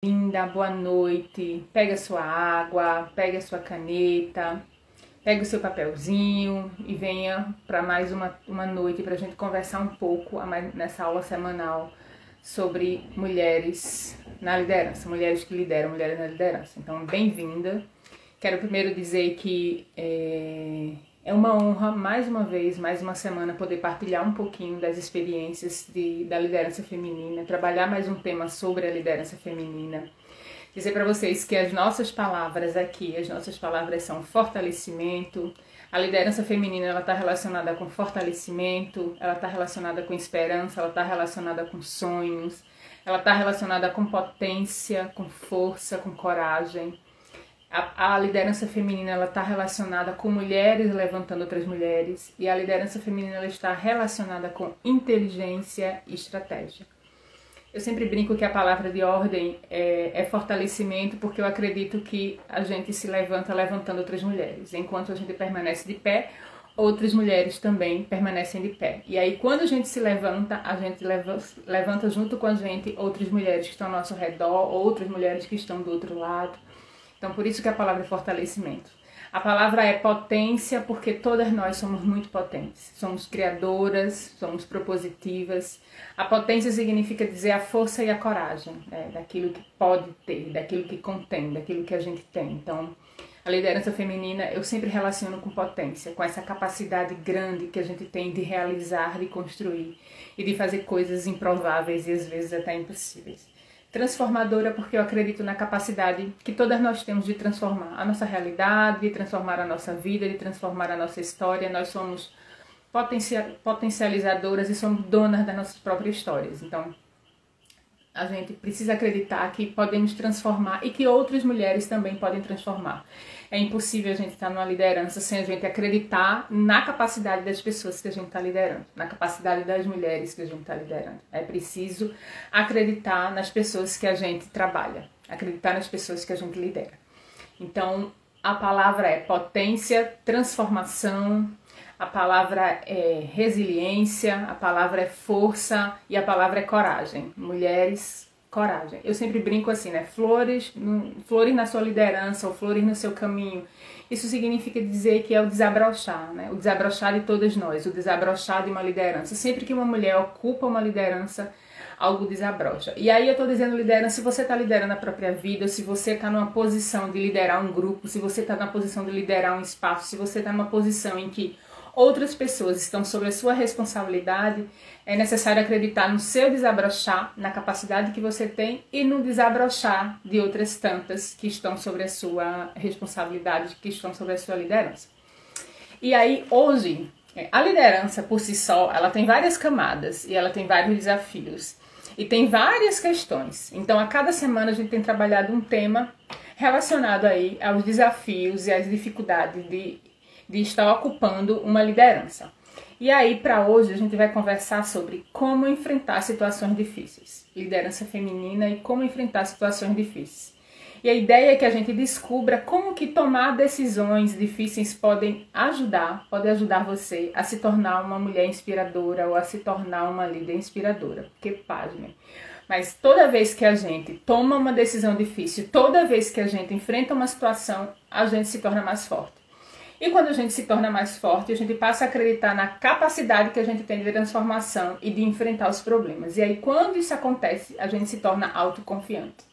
Linda, boa noite. Pega sua água, pega sua caneta, pega o seu papelzinho e venha para mais uma noite para a gente conversar um pouco nessa aula semanal sobre mulheres na liderança, mulheres que lideram, mulheres na liderança. Então, bem-vinda. Quero primeiro dizer que é uma honra, mais uma vez, mais uma semana, poder partilhar um pouquinho das experiências da liderança feminina, trabalhar mais um tema sobre a liderança feminina. Dizer para vocês que as nossas palavras aqui, as nossas palavras são fortalecimento. A liderança feminina, ela está relacionada com fortalecimento, ela está relacionada com esperança, ela está relacionada com sonhos, ela está relacionada com potência, com força, com coragem. A liderança feminina, ela está relacionada com mulheres levantando outras mulheres, e a liderança feminina, ela está relacionada com inteligência e estratégia. Eu sempre brinco que a palavra de ordem é fortalecimento, porque eu acredito que a gente se levanta levantando outras mulheres. Enquanto a gente permanece de pé, outras mulheres também permanecem de pé. E aí, quando a gente se levanta, a gente levanta junto com a gente outras mulheres que estão ao nosso redor, outras mulheres que estão do outro lado. Então, por isso que a palavra é fortalecimento. A palavra é potência, porque todas nós somos muito potentes. Somos criadoras, somos propositivas. A potência significa dizer a força e a coragem, né? Daquilo que pode ter, daquilo que contém, daquilo que a gente tem. Então, a liderança feminina eu sempre relaciono com potência, com essa capacidade grande que a gente tem de realizar, de construir e de fazer coisas improváveis e às vezes até impossíveis. Transformadora, porque eu acredito na capacidade que todas nós temos de transformar a nossa realidade, de transformar a nossa vida, de transformar a nossa história. Nós somos potencializadoras e somos donas das nossas próprias histórias. Então, a gente precisa acreditar que podemos transformar e que outras mulheres também podem transformar. É impossível a gente estar numa liderança sem a gente acreditar na capacidade das pessoas que a gente está liderando, na capacidade das mulheres que a gente está liderando. É preciso acreditar nas pessoas que a gente trabalha, acreditar nas pessoas que a gente lidera. Então, a palavra é potência, transformação, a palavra é resiliência, a palavra é força e a palavra é coragem. Mulheres, coragem. Eu sempre brinco assim, né? Flores na sua liderança ou flores no seu caminho. Isso significa dizer que é o desabrochar, né? O desabrochar de todas nós, o desabrochar de uma liderança. Sempre que uma mulher ocupa uma liderança, algo desabrocha. E aí eu tô dizendo liderança, se você tá liderando a própria vida, se você tá numa posição de liderar um grupo, se você tá na posição de liderar um espaço, se você tá numa posição em que outras pessoas estão sob a sua responsabilidade, é necessário acreditar no seu desabrochar, na capacidade que você tem e no desabrochar de outras tantas que estão sobre a sua responsabilidade, que estão sobre a sua liderança. E aí, hoje, a liderança por si só, ela tem várias camadas e ela tem vários desafios. E tem várias questões. Então, a cada semana a gente tem trabalhado um tema relacionado aí aos desafios e às dificuldades de estar ocupando uma liderança. E aí, para hoje, a gente vai conversar sobre como enfrentar situações difíceis. Liderança feminina e como enfrentar situações difíceis. E a ideia é que a gente descubra como que tomar decisões difíceis pode ajudar você a se tornar uma mulher inspiradora ou a se tornar uma líder inspiradora. Porque, pasmem, mas toda vez que a gente toma uma decisão difícil, toda vez que a gente enfrenta uma situação, a gente se torna mais forte. E quando a gente se torna mais forte, a gente passa a acreditar na capacidade que a gente tem de transformação e de enfrentar os problemas. E aí, quando isso acontece, a gente se torna autoconfiante.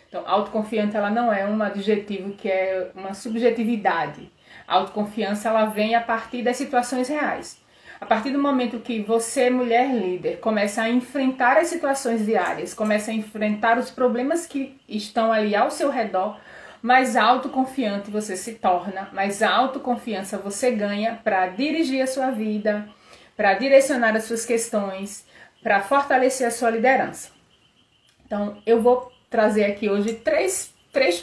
Então, autoconfiante, ela não é um adjetivo que é uma subjetividade. A autoconfiança, ela vem a partir das situações reais. A partir do momento que você, mulher líder, começa a enfrentar as situações diárias, começa a enfrentar os problemas que estão ali ao seu redor, mais autoconfiante você se torna, mais autoconfiança você ganha para dirigir a sua vida, para direcionar as suas questões, para fortalecer a sua liderança. Então, eu vou trazer aqui hoje três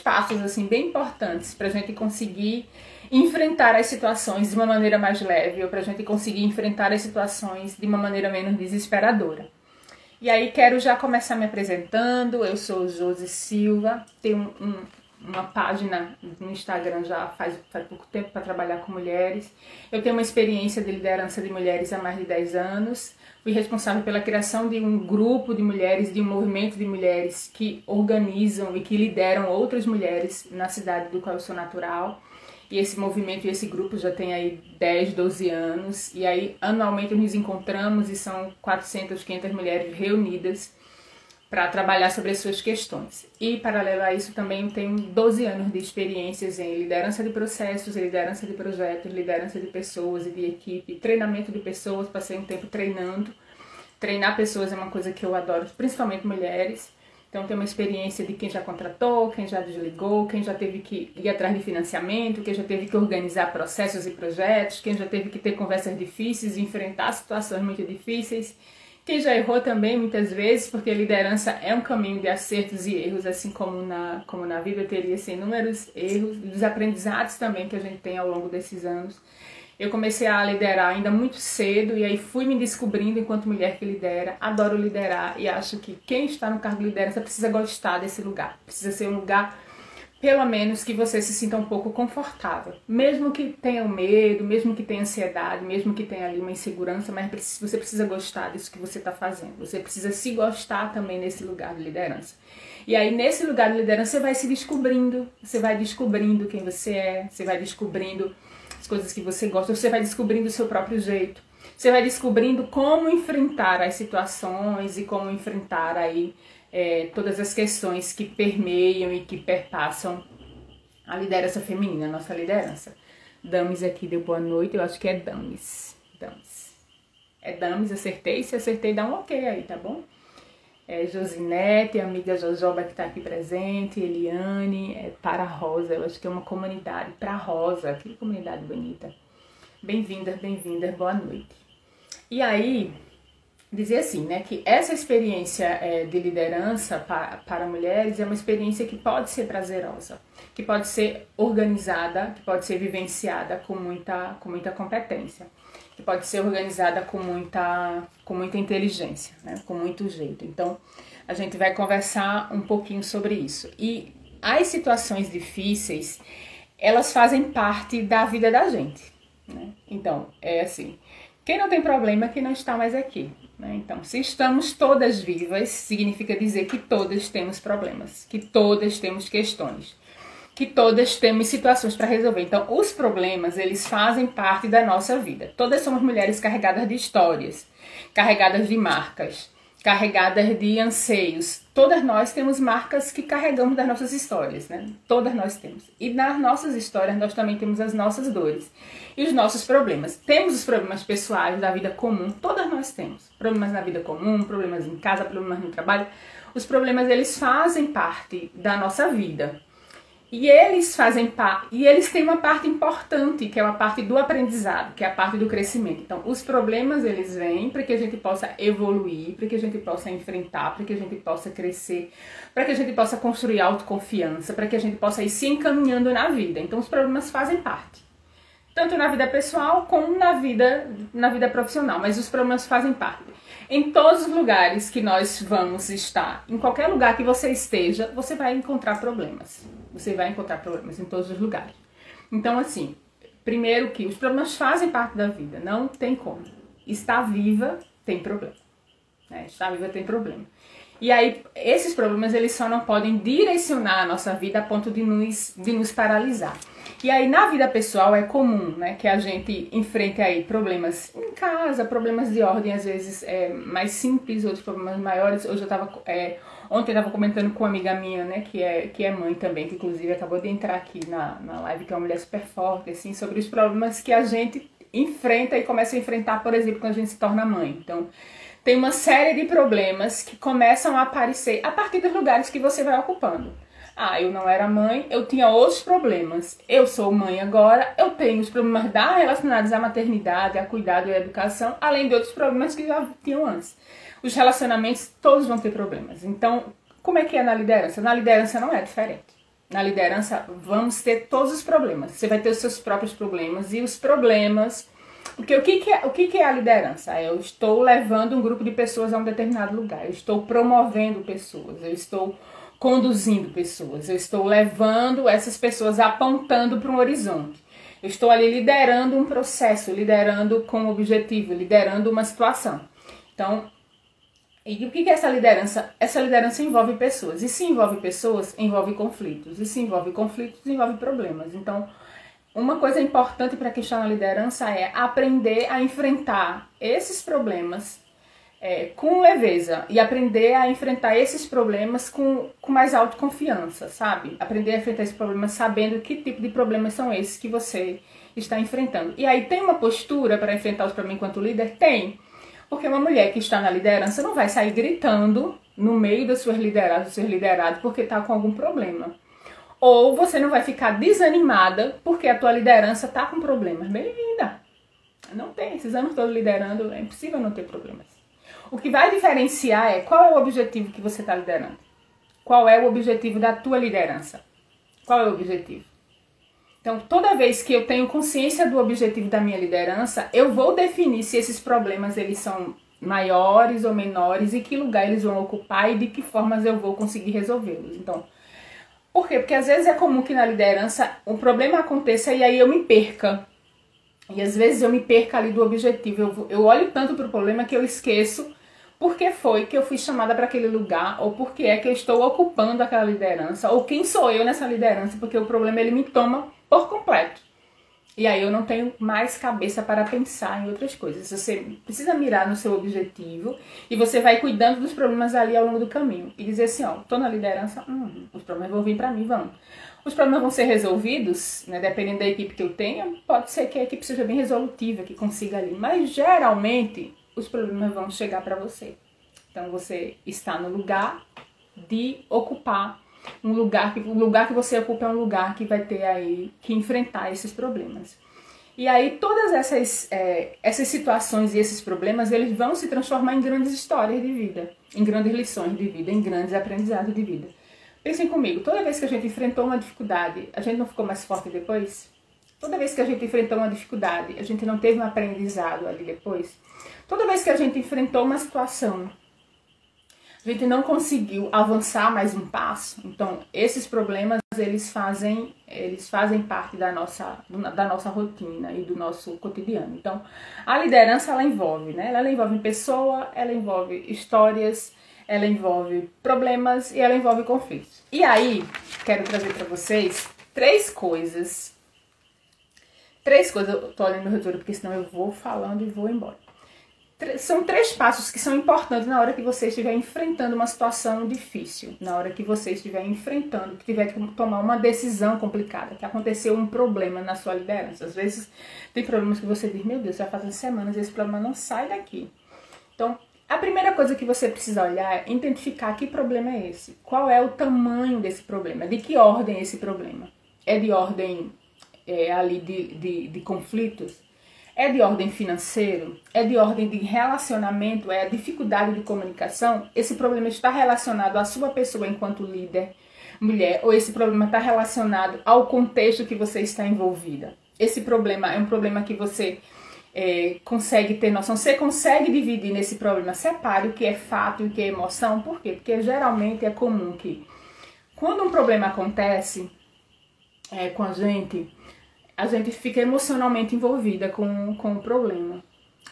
passos assim, bem importantes para a gente conseguir enfrentar as situações de uma maneira mais leve ou para a gente conseguir enfrentar as situações de uma maneira menos desesperadora. E aí, quero já começar me apresentando. Eu sou Josi Silva, tenho uma página no Instagram já faz pouco tempo para trabalhar com mulheres. Eu tenho uma experiência de liderança de mulheres há mais de 10 anos. Fui responsável pela criação de um grupo de mulheres, de um movimento de mulheres que organizam e que lideram outras mulheres na cidade do qual eu sou natural. E esse movimento e esse grupo já tem aí 10, 12 anos. E aí, anualmente, nos encontramos e são 400, 500 mulheres reunidas para trabalhar sobre as suas questões. E, paralelo a isso, também tenho 12 anos de experiências em liderança de processos, liderança de projetos, liderança de pessoas e de equipe, treinamento de pessoas. Passei um tempo treinando. Treinar pessoas é uma coisa que eu adoro, principalmente mulheres. Então, tenho uma experiência de quem já contratou, quem já desligou, quem já teve que ir atrás de financiamento, quem já teve que organizar processos e projetos, quem já teve que ter conversas difíceis, enfrentar situações muito difíceis, quem já errou também muitas vezes, porque liderança é um caminho de acertos e erros, assim como na vida eu teria inúmeros erros, dos aprendizados também que a gente tem ao longo desses anos. Eu comecei a liderar ainda muito cedo e aí fui me descobrindo enquanto mulher que lidera. Adoro liderar e acho que quem está no cargo de liderança precisa gostar desse lugar. Precisa ser um lugar, pelo menos, que você se sinta um pouco confortável. Mesmo que tenha medo, mesmo que tenha ansiedade, mesmo que tenha ali uma insegurança, mas você precisa gostar disso que você está fazendo. Você precisa se gostar também nesse lugar de liderança. E aí, nesse lugar de liderança, você vai se descobrindo. Você vai descobrindo quem você é, você vai descobrindo as coisas que você gosta, você vai descobrindo o seu próprio jeito, você vai descobrindo como enfrentar as situações e como enfrentar aí todas as questões que permeiam e que perpassam a liderança feminina, a nossa liderança. Dames aqui deu boa noite, eu acho que é Dames. É Dames, acertei, se acertei dá um ok aí, tá bom? Josinete, amiga Jojoba que está aqui presente, Eliane, para a Rosa, eu acho que é uma comunidade, para a Rosa, que comunidade bonita. Bem-vinda, boa noite. E aí, dizer assim, né, que essa experiência de liderança para mulheres é uma experiência que pode ser prazerosa, que pode ser organizada, que pode ser vivenciada com muita competência, que pode ser organizada com muita inteligência, né? Com muito jeito. Então, a gente vai conversar um pouquinho sobre isso. E as situações difíceis, elas fazem parte da vida da gente, né? Então, é assim, quem não tem problema é quem não está mais aqui, né? Então, se estamos todas vivas, significa dizer que todas temos problemas, que todas temos questões, que todas temos situações para resolver. Então, os problemas, eles fazem parte da nossa vida. Todas somos mulheres carregadas de histórias, carregadas de marcas, carregadas de anseios. Todas nós temos marcas que carregamos das nossas histórias, né? Todas nós temos. E nas nossas histórias, nós também temos as nossas dores e os nossos problemas. Temos os problemas pessoais da vida comum, todas nós temos. Problemas na vida comum, problemas em casa, problemas no trabalho. Os problemas, eles fazem parte da nossa vida. E eles têm uma parte importante, que é uma parte do aprendizado, que é a parte do crescimento. Então, os problemas, eles vêm para que a gente possa evoluir, para que a gente possa enfrentar, para que a gente possa crescer, para que a gente possa construir autoconfiança, para que a gente possa ir se encaminhando na vida. Então, os problemas fazem parte, tanto na vida pessoal como na vida profissional, mas os problemas fazem parte. Em todos os lugares que nós vamos estar, em qualquer lugar que você esteja, você vai encontrar problemas. Você vai encontrar problemas em todos os lugares. Então, assim, primeiro que os problemas fazem parte da vida, não tem como. Estar viva tem problema, né? Estar viva tem problema. E aí, esses problemas, eles só não podem direcionar a nossa vida a ponto de nos paralisar. E aí, na vida pessoal, é comum, né, que a gente enfrente aí problemas em casa, problemas de ordem, às vezes, mais simples, outros problemas maiores. Hoje ontem eu estava comentando com uma amiga minha, né, que é mãe também, que inclusive acabou de entrar aqui na live, que é uma mulher super forte, assim, sobre os problemas que a gente enfrenta e começa a enfrentar, por exemplo, quando a gente se torna mãe. Então, tem uma série de problemas que começam a aparecer a partir dos lugares que você vai ocupando. Eu não era mãe, eu tinha outros problemas. Eu sou mãe agora, eu tenho os problemas relacionados à maternidade, a cuidado e à educação, além de outros problemas que já tinham antes. Os relacionamentos, todos vão ter problemas. Então, como é que é na liderança? Na liderança não é diferente. Na liderança, vamos ter todos os problemas. Você vai ter os seus próprios problemas e os problemas... Porque o que é a liderança? Eu estou levando um grupo de pessoas a um determinado lugar, eu estou promovendo pessoas, eu estou conduzindo pessoas, eu estou levando essas pessoas apontando para um horizonte. Eu estou ali liderando um processo, liderando com um objetivo, liderando uma situação. Então, e o que é essa liderança? Essa liderança envolve pessoas. E se envolve pessoas, envolve conflitos. E se envolve conflitos, envolve problemas. Então, uma coisa importante para quem está na liderança é aprender a enfrentar esses problemas com leveza. E aprender a enfrentar esses problemas com mais autoconfiança, sabe? Aprender a enfrentar esses problemas sabendo que tipo de problemas são esses que você está enfrentando. E aí, tem uma postura para enfrentar os problemas enquanto líder? Tem. Porque uma mulher que está na liderança não vai sair gritando no meio dos seus liderados porque está com algum problema. Ou você não vai ficar desanimada porque a tua liderança está com problemas. Bem-vinda! Não tem, esses anos todos liderando, é impossível não ter problemas. O que vai diferenciar é qual é o objetivo que você está liderando. Qual é o objetivo da tua liderança? Qual é o objetivo? Então, toda vez que eu tenho consciência do objetivo da minha liderança, eu vou definir se esses problemas eles são maiores ou menores e que lugar eles vão ocupar e de que formas eu vou conseguir resolvê-los. Então, por quê? Porque às vezes é comum que na liderança um problema aconteça e aí eu me perca. E às vezes eu me perca ali do objetivo. Eu olho tanto para o problema que eu esqueço por que foi que eu fui chamada para aquele lugar, ou por que é que eu estou ocupando aquela liderança, ou quem sou eu nessa liderança, porque o problema ele me toma por completo. E aí eu não tenho mais cabeça para pensar em outras coisas. Você precisa mirar no seu objetivo e você vai cuidando dos problemas ali ao longo do caminho. E dizer assim, ó, tô na liderança, os problemas vão vir para mim, vão. Os problemas vão ser resolvidos, né, dependendo da equipe que eu tenha. Pode ser que a equipe seja bem resolutiva, que consiga ali. Mas geralmente os problemas vão chegar para você. Então você está no lugar de ocupar o lugar que você ocupa é um lugar que vai ter aí que enfrentar esses problemas. E aí todas essas situações e esses problemas, eles vão se transformar em grandes histórias de vida, em grandes lições de vida, em grandes aprendizados de vida. Pensem comigo, toda vez que a gente enfrentou uma dificuldade, a gente não ficou mais forte depois? Toda vez que a gente enfrentou uma dificuldade, a gente não teve um aprendizado ali depois? Toda vez que a gente enfrentou uma situação, a gente não conseguiu avançar mais um passo. Então, esses problemas, eles fazem parte da nossa rotina e do nosso cotidiano. Então, a liderança, ela envolve, né? Ela envolve pessoa, ela envolve histórias, ela envolve problemas e ela envolve conflitos. E aí, quero trazer para vocês três coisas. Eu tô olhando no roteiro porque senão eu vou falando e vou embora. São três passos que são importantes na hora que você estiver enfrentando uma situação difícil, na hora que você estiver enfrentando, que tiver que tomar uma decisão complicada, que aconteceu um problema na sua liderança. Às vezes tem problemas que você diz, meu Deus, já fazem semanas e esse problema não sai daqui. Então, a primeira coisa que você precisa olhar é identificar que problema é esse, qual é o tamanho desse problema, de que ordem é esse problema. É de ordem ali de conflitos? É de ordem financeiro? É de ordem de relacionamento? É a dificuldade de comunicação? Esse problema está relacionado à sua pessoa enquanto líder, mulher, ou esse problema está relacionado ao contexto que você está envolvida? Esse problema é um problema que você consegue ter noção? Você consegue dividir nesse problema? Separe o que é fato e o que é emoção. Por quê? Porque geralmente é comum que quando um problema acontece com a gente fica emocionalmente envolvida com o problema.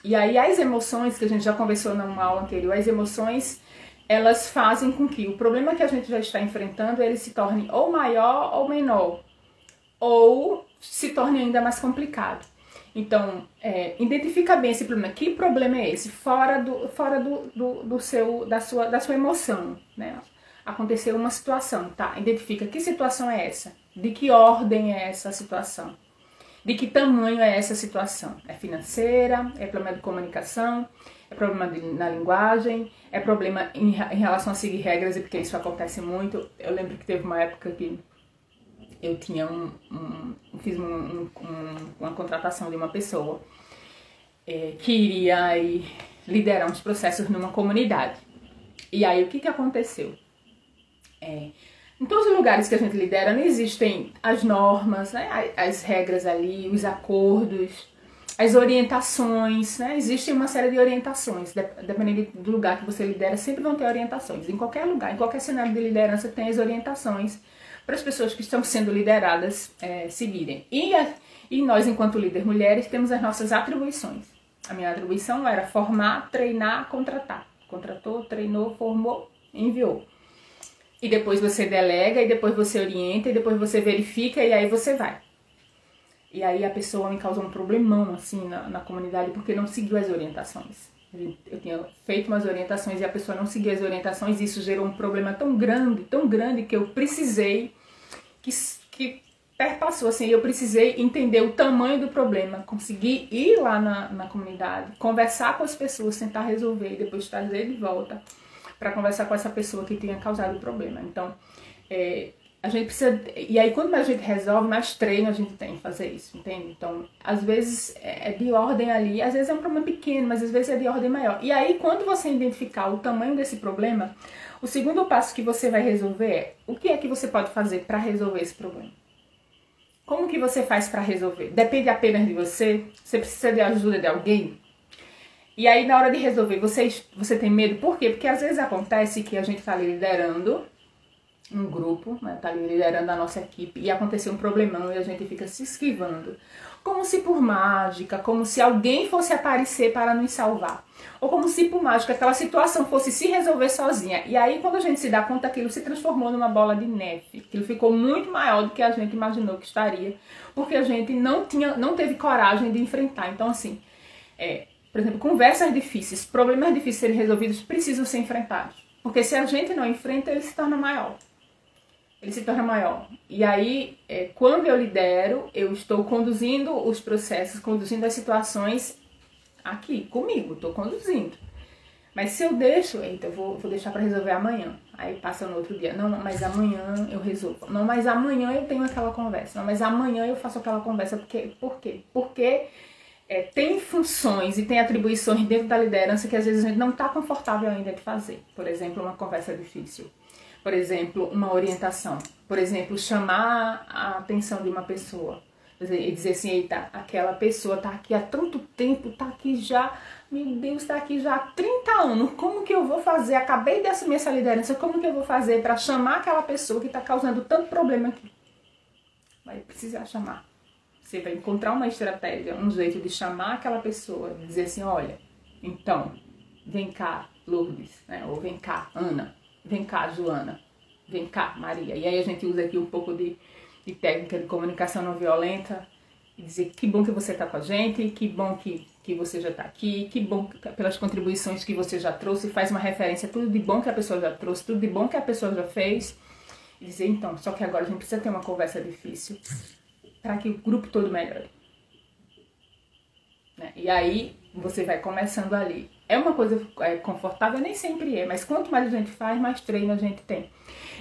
E aí as emoções, que a gente já conversou numa aula anterior, as emoções, elas fazem com que o problema que a gente já está enfrentando, ele se torne ou maior ou menor, ou se torne ainda mais complicado. Então, identifica bem esse problema. Que problema é esse? Fora da sua emoção, né? Aconteceu uma situação, tá? Identifica que situação é essa? De que ordem é essa situação? De que tamanho é essa situação? É financeira? É problema de comunicação? É problema na linguagem? É problema em relação a seguir regras? Porque isso acontece muito. Eu lembro que teve uma época que eu tinha fiz uma contratação de uma pessoa que iria aí liderar uns processos numa comunidade. E aí o que aconteceu? Em todos os lugares que a gente lidera não existem as normas, né? As regras ali, os acordos, as orientações, né? Existe uma série de orientações, dependendo do lugar que você lidera, sempre vão ter orientações. Em qualquer lugar, em qualquer cenário de liderança tem as orientações para as pessoas que estão sendo lideradas seguirem. E nós, enquanto líderes mulheres, temos as nossas atribuições. A minha atribuição era formar, treinar, contratar. Contratou, treinou, formou, enviou. E depois você delega, e depois você orienta, e depois você verifica, e aí você vai. E aí a pessoa me causou um problemão, assim, na comunidade, porque não seguiu as orientações. Eu tinha feito umas orientações e a pessoa não seguia as orientações, e isso gerou um problema tão grande, que eu precisei, que perpassou, assim, eu precisei entender o tamanho do problema, conseguir ir lá na comunidade, conversar com as pessoas, tentar resolver, e depois trazer de volta para conversar com essa pessoa que tinha causado o problema. Então, a gente precisa... E aí, quanto mais a gente resolve, mais treino a gente tem que fazer isso, entende? Então, às vezes é de ordem ali, às vezes é um problema pequeno, mas às vezes é de ordem maior. E aí, quando você identificar o tamanho desse problema, o segundo passo que você vai resolver é: o que é que você pode fazer para resolver esse problema? Como que você faz para resolver? Depende apenas de você? Você precisa de ajuda de alguém? E aí, na hora de resolver, você tem medo? Por quê? Porque às vezes acontece que a gente está liderando um grupo, né, tá liderando a nossa equipe, e aconteceu um problemão e a gente fica se esquivando. Como se por mágica, como se alguém fosse aparecer para nos salvar. Ou como se por mágica aquela situação fosse se resolver sozinha. E aí, quando a gente se dá conta, aquilo se transformou numa bola de neve. Aquilo ficou muito maior do que a gente imaginou que estaria. Porque a gente não teve coragem de enfrentar. Então, assim, por exemplo, conversas difíceis, problemas difíceis serem resolvidos precisam ser enfrentados. Porque se a gente não enfrenta, ele se torna maior. Ele se torna maior. E aí, quando eu lidero, eu estou conduzindo os processos, conduzindo as situações aqui, comigo, estou conduzindo. Mas se eu deixo, eu vou deixar para resolver amanhã. Aí passa no outro dia. Não, mas amanhã eu resolvo. Não, mas amanhã eu tenho aquela conversa. Não, mas amanhã eu faço aquela conversa. Por quê? Porque tem funções e tem atribuições dentro da liderança que às vezes a gente não está confortável ainda de fazer. Por exemplo, uma conversa difícil. Por exemplo, uma orientação. Por exemplo, chamar a atenção de uma pessoa. E dizer assim: eita, aquela pessoa está aqui há tanto tempo, está aqui já, meu Deus, está aqui já há 30 anos. Como que eu vou fazer? Acabei de assumir essa liderança, como que eu vou fazer para chamar aquela pessoa que está causando tanto problema aqui? Vai precisar chamar. Você vai encontrar uma estratégia, um jeito de chamar aquela pessoa, de dizer assim: olha, então, vem cá, Lourdes, né? Ou vem cá, Ana. Vem cá, Joana. Vem cá, Maria. E aí a gente usa aqui um pouco de técnica de comunicação não violenta. E dizer: que bom que você está com a gente, que bom que você já está aqui, que bom pelas contribuições que você já trouxe. Faz uma referência a tudo de bom que a pessoa já trouxe, tudo de bom que a pessoa já fez. E dizer: então, só que agora a gente precisa ter uma conversa difícil para que o grupo todo melhore. Né? E aí você vai começando ali. É uma coisa confortável, nem sempre é, mas quanto mais a gente faz, mais treino a gente tem.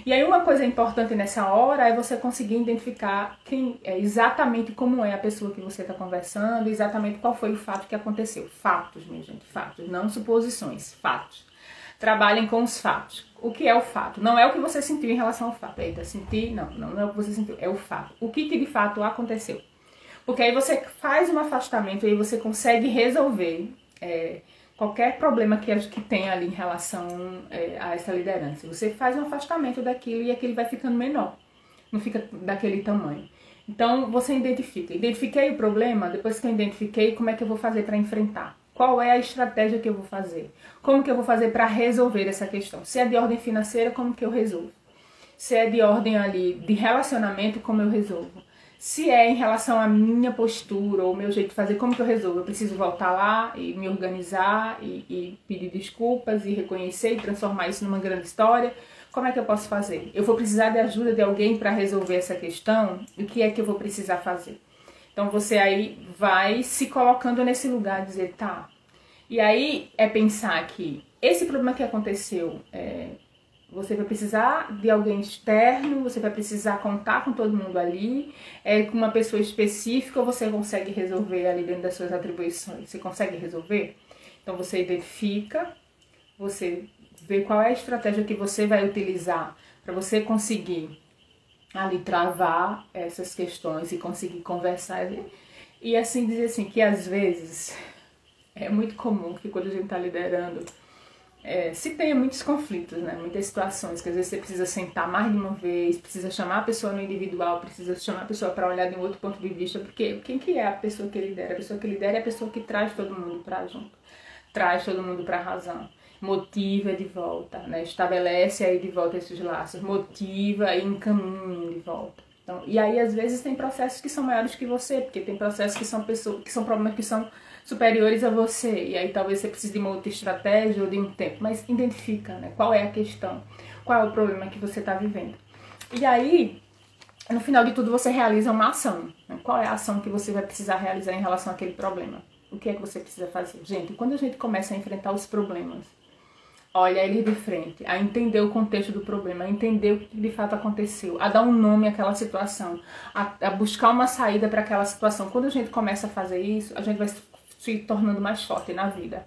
E aí uma coisa importante nessa hora é você conseguir identificar exatamente como é a pessoa que você está conversando, exatamente qual foi o fato que aconteceu. Fatos, minha gente, fatos, não suposições, fatos. Trabalhem com os fatos. O que é o fato? Não é o que você sentiu em relação ao fato. Eita, senti, não é o que você sentiu, é o fato. O que de fato aconteceu? Porque aí você faz um afastamento e aí você consegue resolver qualquer problema que tem ali em relação a essa liderança. Você faz um afastamento daquilo e aquele vai ficando menor. Não fica daquele tamanho. Então, você identifica. Identifiquei o problema, depois que eu identifiquei, como é que eu vou fazer para enfrentar? Qual é a estratégia que eu vou fazer? Como que eu vou fazer para resolver essa questão? Se é de ordem financeira, como que eu resolvo? Se é de ordem ali de relacionamento, como eu resolvo? Se é em relação à minha postura ou meu jeito de fazer, como que eu resolvo? Eu preciso voltar lá e me organizar e pedir desculpas e reconhecer e transformar isso numa grande história? Como é que eu posso fazer? Eu vou precisar de ajuda de alguém para resolver essa questão? O que é que eu vou precisar fazer? Então você aí vai se colocando nesse lugar, dizer, tá. E aí é pensar que esse problema que aconteceu, você vai precisar de alguém externo, você vai precisar contar com todo mundo ali, com uma pessoa específica, ou você consegue resolver ali dentro das suas atribuições? Você consegue resolver? Então você identifica, você vê qual é a estratégia que você vai utilizar para você conseguir ali travar essas questões e conseguir conversar. E assim dizer assim, que às vezes é muito comum que quando a gente está liderando, se tenha muitos conflitos, né? Muitas situações que às vezes você precisa sentar mais de uma vez, precisa chamar a pessoa no individual, precisa chamar a pessoa para olhar de um outro ponto de vista, porque quem que é a pessoa que lidera? A pessoa que lidera é a pessoa que traz todo mundo para junto, traz todo mundo para a razão, motiva de volta, né? Estabelece aí de volta esses laços, motiva e encaminha de volta. Então, e aí às vezes tem processos que são maiores que você, porque tem processos que são pessoas, que são problemas que são superiores a você, e aí talvez você precise de uma outra estratégia ou de um tempo, mas identifica, né, qual é a questão, qual é o problema que você está vivendo. E aí, no final de tudo, você realiza uma ação, né? Qual é a ação que você vai precisar realizar em relação àquele problema? O que é que você precisa fazer? Gente, quando a gente começa a enfrentar os problemas, olha eles de frente, a entender o contexto do problema, a entender o que de fato aconteceu, a dar um nome àquela situação, a buscar uma saída para aquela situação. Quando a gente começa a fazer isso, a gente vai se tornando mais forte na vida.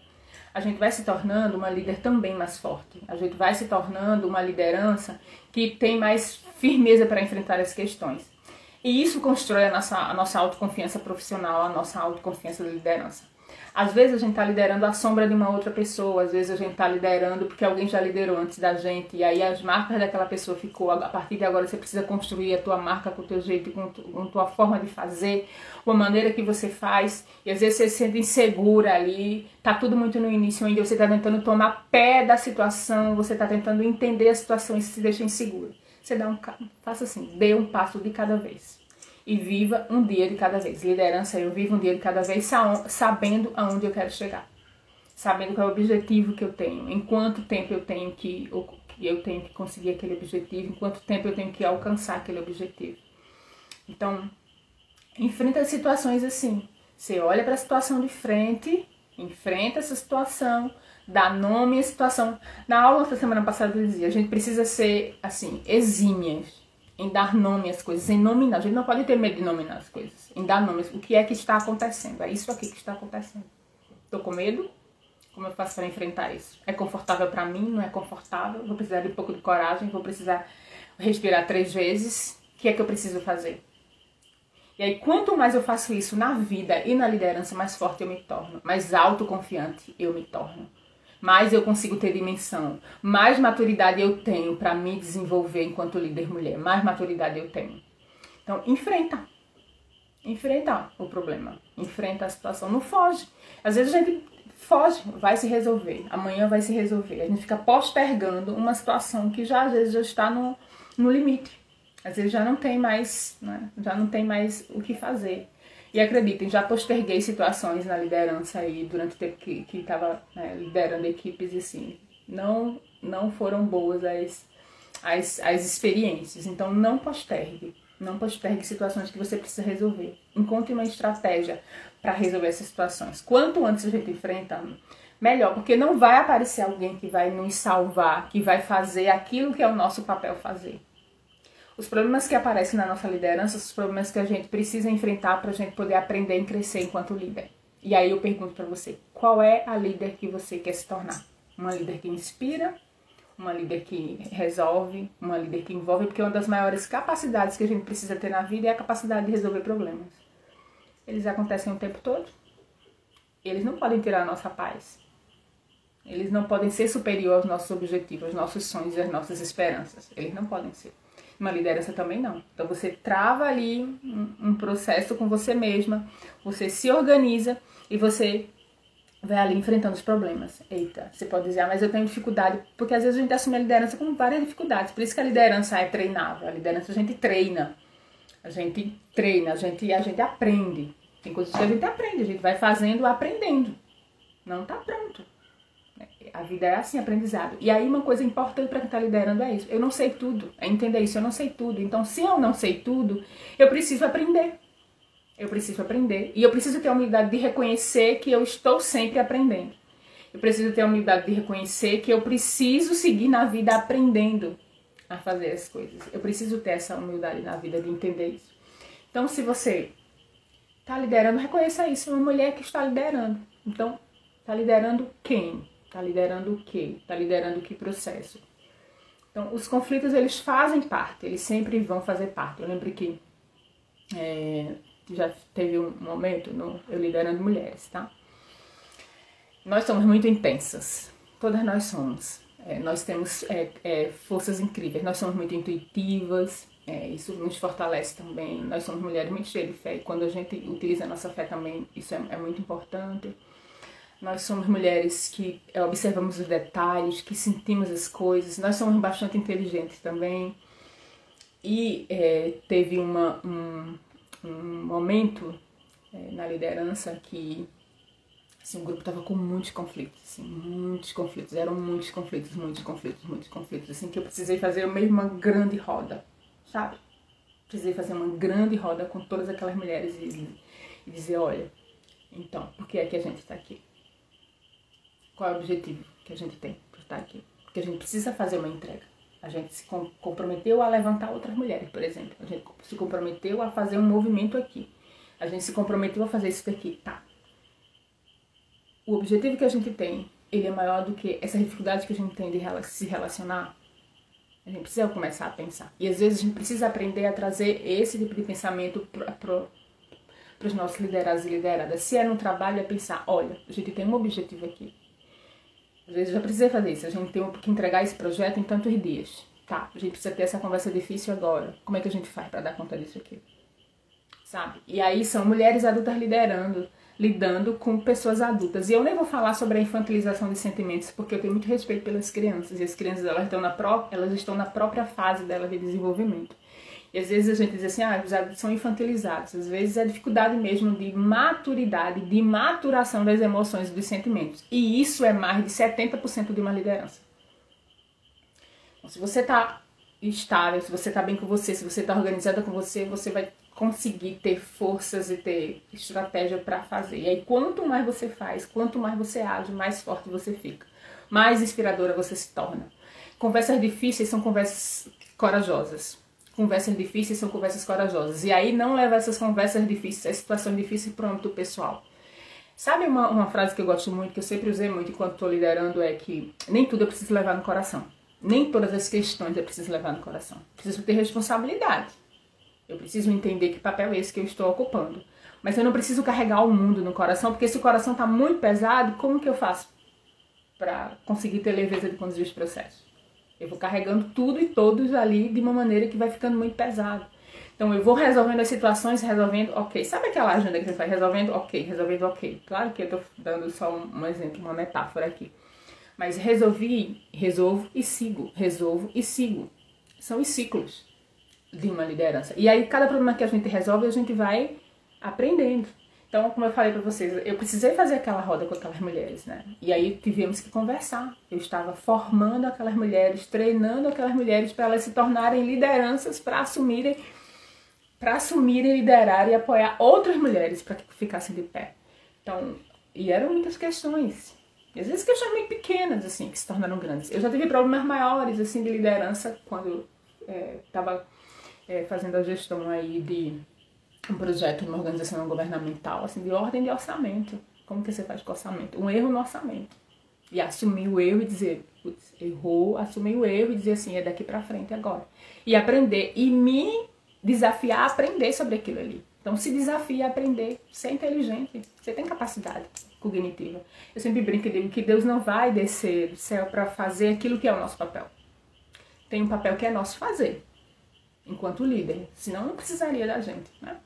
A gente vai se tornando uma líder também mais forte. A gente vai se tornando uma liderança que tem mais firmeza para enfrentar as questões. E isso constrói a nossa autoconfiança profissional, a nossa autoconfiança de liderança. Às vezes a gente está liderando a sombra de uma outra pessoa, às vezes a gente está liderando porque alguém já liderou antes da gente, e aí as marcas daquela pessoa ficou, a partir de agora você precisa construir a tua marca com o teu jeito, com a tua forma de fazer, com a maneira que você faz, e às vezes você se sente insegura ali, tá tudo muito no início, onde você está tentando tomar pé da situação, você está tentando entender a situação e se deixa inseguro. Você faça assim, dê um passo de cada vez. E viva um dia de cada vez. Liderança, eu vivo um dia de cada vez, sabendo aonde eu quero chegar. Sabendo qual é o objetivo que eu tenho. Em quanto tempo eu tenho que conseguir aquele objetivo. Em quanto tempo eu tenho que alcançar aquele objetivo. Então, enfrenta as situações assim. Você olha para a situação de frente, enfrenta essa situação, dá nome à situação. Na aula da semana passada eu dizia, a gente precisa ser, assim, exímias em dar nome às coisas, em nominar. A gente não pode ter medo de nominar as coisas, em dar nome. O que é que está acontecendo? É isso aqui que está acontecendo. Estou com medo? Como eu faço para enfrentar isso? É confortável para mim? Não é confortável? Vou precisar de um pouco de coragem? Vou precisar respirar 3 vezes? O que é que eu preciso fazer? E aí, quanto mais eu faço isso na vida e na liderança, mais forte eu me torno, mais autoconfiante eu me torno. Mais eu consigo ter dimensão, mais maturidade eu tenho para me desenvolver enquanto líder mulher, mais maturidade eu tenho. Então, enfrenta o problema, enfrenta a situação, não foge. Às vezes a gente foge, vai se resolver, amanhã vai se resolver. A gente fica postergando uma situação que já às vezes já está no limite. Às vezes já não tem mais, né? Já não tem mais o que fazer. E acreditem, já posterguei situações na liderança aí durante o tempo que estava, né, liderando equipes e assim, não foram boas as experiências. Então não postergue situações que você precisa resolver. Encontre uma estratégia para resolver essas situações. Quanto antes a gente enfrenta, melhor, porque não vai aparecer alguém que vai nos salvar, que vai fazer aquilo que é o nosso papel fazer. Os problemas que aparecem na nossa liderança, os problemas que a gente precisa enfrentar para a gente poder aprender e crescer enquanto líder. E aí eu pergunto para você, qual é a líder que você quer se tornar? Uma líder que inspira? Uma líder que resolve? Uma líder que envolve? Porque uma das maiores capacidades que a gente precisa ter na vida é a capacidade de resolver problemas. Eles acontecem o tempo todo. Eles não podem tirar a nossa paz. Eles não podem ser superior aos nossos objetivos, aos nossos sonhos e às nossas esperanças. Eles não podem ser. Uma liderança também não. Então você trava ali um processo com você mesma, você se organiza e você vai ali enfrentando os problemas. Eita, você pode dizer, mas eu tenho dificuldade, porque às vezes a gente assume a liderança com várias dificuldades. Por isso que a liderança é treinável. A liderança a gente treina. A gente aprende. Tem coisas que a gente aprende, a gente vai fazendo, aprendendo. Não está pronto. A vida é assim, aprendizado. E aí uma coisa importante para quem está liderando é isso. Eu não sei tudo. É entender isso, eu não sei tudo. Então, se eu não sei tudo, eu preciso aprender. Eu preciso aprender. E eu preciso ter a humildade de reconhecer que eu estou sempre aprendendo. Eu preciso ter a humildade de reconhecer que eu preciso seguir na vida aprendendo a fazer as coisas. Eu preciso ter essa humildade na vida de entender isso. Então, se você está liderando, reconheça isso. É uma mulher que está liderando. Então, está liderando quem? Está liderando o quê? Está liderando que processo? Então, os conflitos, eles fazem parte, eles sempre vão fazer parte. Eu lembro que já teve um momento, eu liderando mulheres, tá? Nós somos muito intensas. todas nós somos. Nós temos forças incríveis, nós somos muito intuitivas, isso nos fortalece também. Nós somos mulheres muito cheias de fé e quando a gente utiliza a nossa fé também, isso é muito importante. Nós somos mulheres que observamos os detalhes, que sentimos as coisas, nós somos bastante inteligentes também. E teve um momento na liderança que assim, o grupo estava com muitos conflitos, assim, eram muitos conflitos, assim, que eu precisei fazer mesmo uma grande roda, sabe? Precisei fazer uma grande roda com todas aquelas mulheres e dizer, olha, então, por que é que a gente está aqui? Qual é o objetivo que a gente tem por estar aqui? Porque a gente precisa fazer uma entrega. A gente se comprometeu a levantar outras mulheres, por exemplo. A gente se comprometeu a fazer um movimento aqui. A gente se comprometeu a fazer isso daqui, tá? O objetivo que a gente tem, ele é maior do que essa dificuldade que a gente tem de se relacionar. A gente precisa começar a pensar. E às vezes a gente precisa aprender a trazer esse tipo de pensamento para os nossos liderados e lideradas. Se é no trabalho, é pensar, olha, a gente tem um objetivo aqui. Às vezes eu já precisei fazer isso, a gente tem que entregar esse projeto em tantos dias. Tá, a gente precisa ter essa conversa difícil agora. Como é que a gente faz para dar conta disso aqui? Sabe? E aí são mulheres adultas lidando com pessoas adultas. E eu nem vou falar sobre a infantilização de sentimentos, porque eu tenho muito respeito pelas crianças. E as crianças, elas estão na própria fase delas de desenvolvimento. E às vezes a gente diz assim, os adultos são infantilizados. Às vezes é dificuldade mesmo de maturidade, de maturação das emoções e dos sentimentos. E isso é mais de 70% de uma liderança. Então, se você está estável, se você está bem com você, se você está organizada com você, você vai conseguir ter forças e ter estratégia para fazer. E aí, quanto mais você faz, quanto mais você age, mais forte você fica. Mais inspiradora você se torna. Conversas difíceis são conversas corajosas. Conversas difíceis são conversas corajosas. E aí não leva essas conversas difíceis, as situações difíceis para o âmbito pessoal. Sabe uma frase que eu gosto muito, que eu sempre usei muito enquanto estou liderando, é que nem tudo eu preciso levar no coração. Nem todas as questões eu preciso levar no coração. Preciso ter responsabilidade. Eu preciso entender que papel é esse que eu estou ocupando. Mas eu não preciso carregar o mundo no coração, porque se o coração está muito pesado, como que eu faço para conseguir ter leveza de conduzir os processos? Eu vou carregando tudo e todos ali de uma maneira que vai ficando muito pesado. Então eu vou resolvendo as situações, resolvendo, ok. Sabe aquela agenda que a gente vai resolvendo, ok. Claro que eu estou dando só um exemplo, uma metáfora aqui. Mas resolvo e sigo. São os ciclos de uma liderança. E aí cada problema que a gente resolve, a gente vai aprendendo. Então, como eu falei pra vocês, eu precisei fazer aquela roda com aquelas mulheres, né? E aí tivemos que conversar. Eu estava formando aquelas mulheres, treinando aquelas mulheres para elas se tornarem lideranças, para assumirem, liderar e apoiar outras mulheres para que ficassem de pé. Então, e eram muitas questões. E às vezes questões meio pequenas, assim, que se tornaram grandes. Eu já tive problemas maiores, assim, de liderança quando estava fazendo a gestão aí de um projeto numa organização não governamental, assim, de ordem de orçamento. Como que você faz com orçamento? Um erro no orçamento. E assumir o erro e dizer, putz, errou, assumir o erro e dizer assim, é daqui pra frente agora. E aprender, e me desafiar a aprender sobre aquilo ali. Então se desafia a aprender, ser inteligente, você tem capacidade cognitiva. Eu sempre brinco e digo que Deus não vai descer do céu para fazer aquilo que é o nosso papel. Tem um papel que é nosso fazer, enquanto líder, senão não precisaria da gente, né?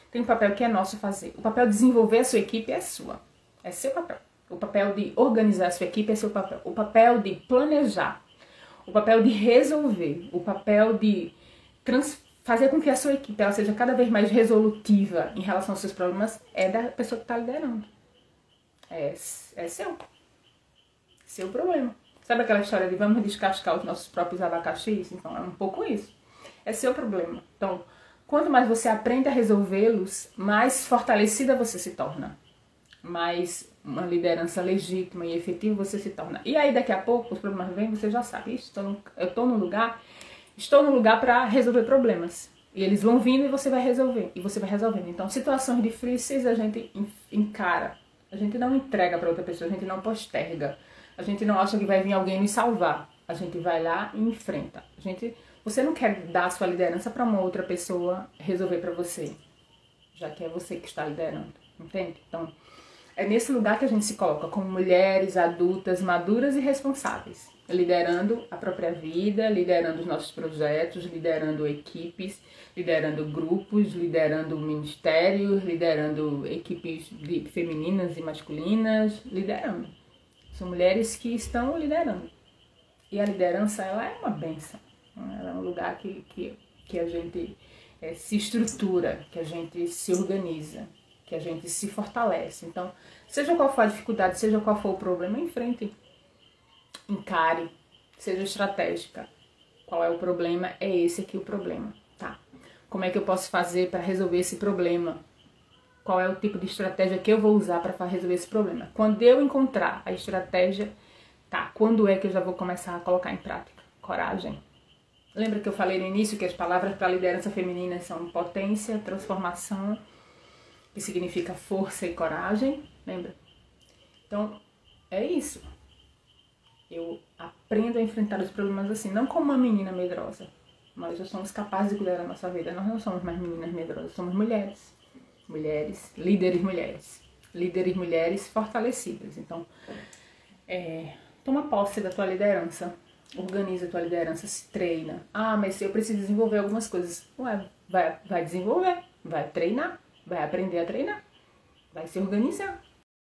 Tem um papel que é nosso fazer. O papel de desenvolver a sua equipe é sua. É seu papel. O papel de organizar a sua equipe é seu papel. O papel de planejar. O papel de resolver. O papel de fazer com que a sua equipe ela seja cada vez mais resolutiva em relação aos seus problemas é da pessoa que está liderando. É seu. Seu problema. Sabe aquela história de vamos descascar os nossos próprios abacaxis? Então é um pouco isso. É seu problema. Então, quanto mais você aprende a resolvê-los, mais fortalecida você se torna. Mais uma liderança legítima e efetiva você se torna. E aí daqui a pouco os problemas vêm, você já sabe. Eu estou num lugar para resolver problemas. E eles vão vindo e você vai resolver. E você vai resolvendo. Então, situações difíceis a gente encara. A gente não entrega para outra pessoa, a gente não posterga. A gente não acha que vai vir alguém nos salvar. A gente vai lá e enfrenta. Você não quer dar a sua liderança para uma outra pessoa resolver para você, já que é você que está liderando, entende? Então, É nesse lugar que a gente se coloca como mulheres adultas, maduras e responsáveis, liderando a própria vida, liderando os nossos projetos, liderando equipes, liderando grupos, liderando ministérios, liderando equipes femininas e masculinas, liderando. São mulheres que estão liderando. E a liderança, ela é uma bênção. Ela é um lugar que a gente se estrutura, que a gente se organiza, que a gente se fortalece. Então, seja qual for a dificuldade, seja qual for o problema, enfrente, encare, seja estratégica. Qual é o problema? É esse aqui o problema, tá? Como é que eu posso fazer para resolver esse problema? Qual é o tipo de estratégia que eu vou usar para resolver esse problema? Quando eu encontrar a estratégia, tá? Quando é que eu já vou começar a colocar em prática? Coragem. Lembra que eu falei no início que as palavras para a liderança feminina são potência, transformação, que significa força e coragem, lembra? Então, é isso. Eu aprendo a enfrentar os problemas assim, não como uma menina medrosa. Nós já somos capazes de cuidar da nossa vida, nós não somos mais meninas medrosas, somos mulheres. Mulheres, líderes mulheres. Líderes mulheres fortalecidas. Então, toma posse da tua liderança. Organiza a tua liderança, se treina. Ah, mas eu preciso desenvolver algumas coisas. Ué, vai desenvolver, vai treinar, vai aprender a treinar, vai se organizar.